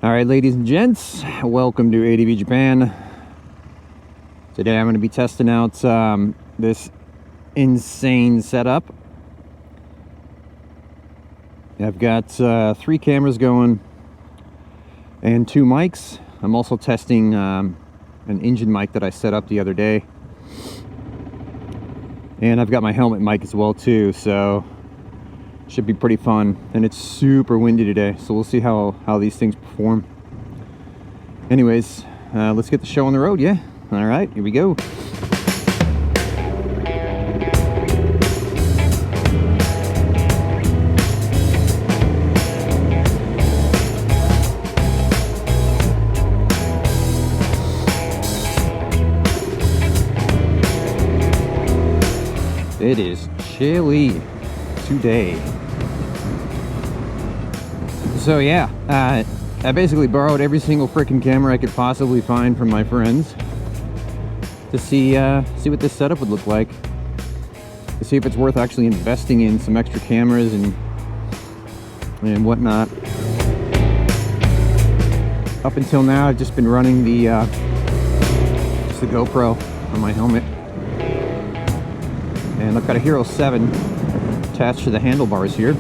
Alright, ladies and gents, welcome to ADV Japan. Today I'm going to be testing out this insane setup. I've got 3 cameras going and 2 mics. I'm also testing an engine mic that I set up the other day. And I've got my helmet mic as well too, so should be pretty fun. And it's super windy today, so we'll see how these things perform. Anyways, let's get the show on the road, yeah? Alright, here we go. It is chilly today. So yeah, I basically borrowed every single freaking camera I could possibly find from my friends to see what this setup would look like, to see if it's worth actually investing in some extra cameras and whatnot. Up until now, I've just been running the GoPro on my helmet, and I've got a Hero 7 attached to the handlebars here.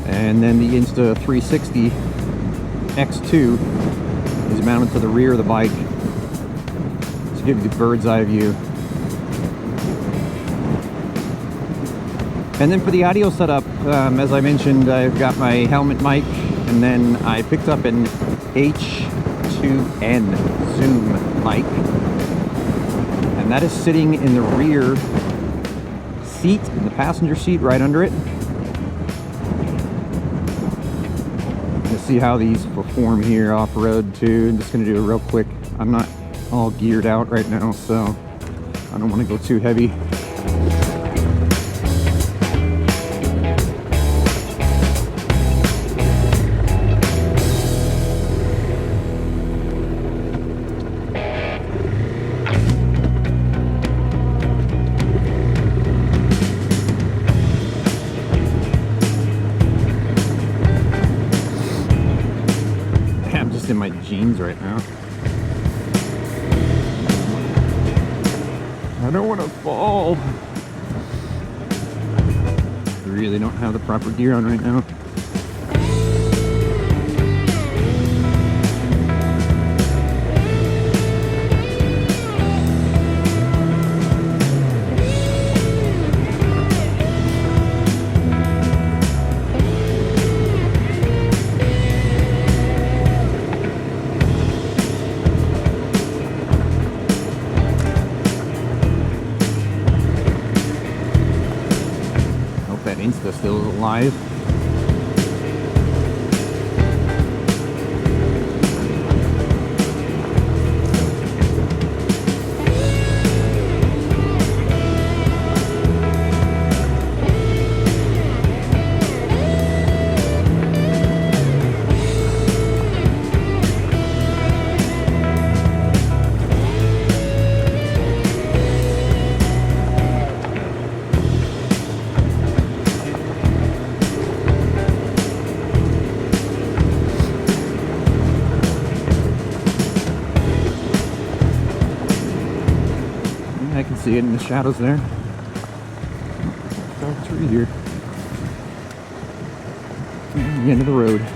And then the Insta 360 X2 is mounted to the rear of the bike to give you the bird's eye view. And then for the audio setup, as I mentioned, I've got my helmet mic, and then I picked up an H2N Zoom mic, and that is sitting in the rear seat, in the passenger seat, right under it. See how these perform here off-road too. I'm just going to do it real quick. I'm not all geared out right now, so I don't want to go too heavy. In my jeans right now. I don't want to fall. I really don't have the proper gear on right now. Insta still is alive. I can see it in the shadows there. Dark tree here. And the end of the road.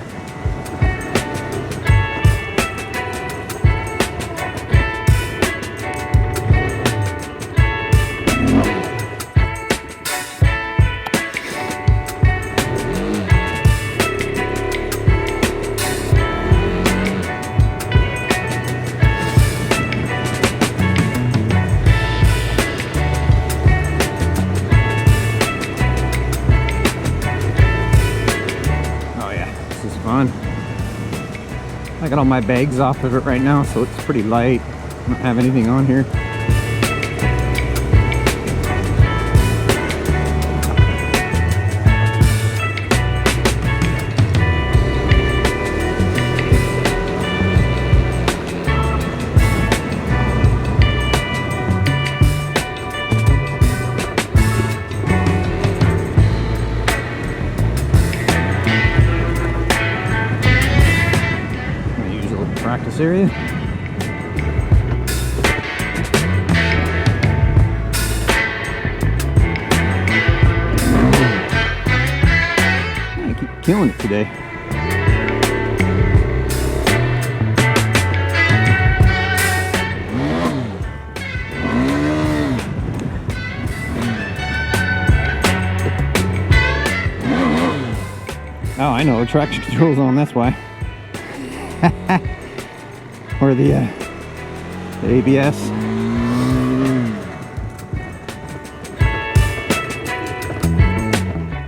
Fun. I got all my bags off of it right now, so it's pretty light. I don't have anything on here. this area. I keep killing it today. Oh, I know, traction control's on, that's why. Or the ABS.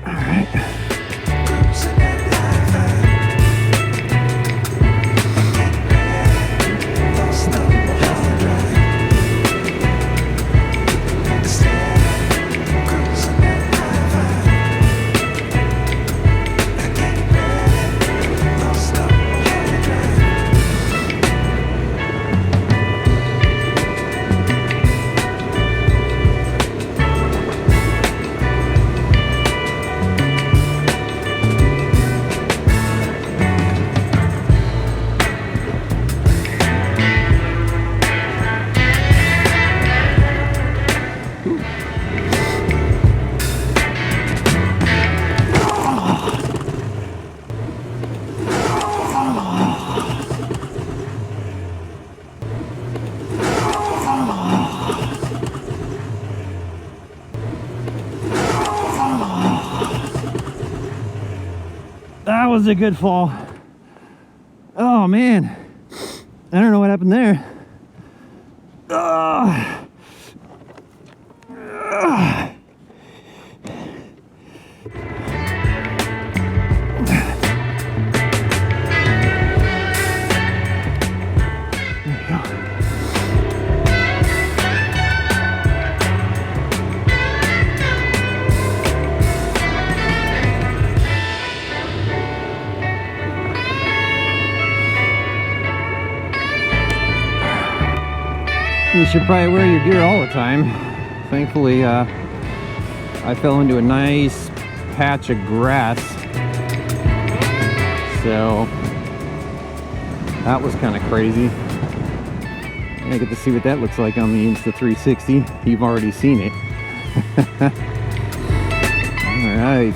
Alright. That was a good fall. Oh man, I don't know what happened there. You should probably wear your gear all the time. Thankfully, I fell into a nice patch of grass, so that was kind of crazy. I get to see what that looks like on the Insta 360. You've already seen it. All right.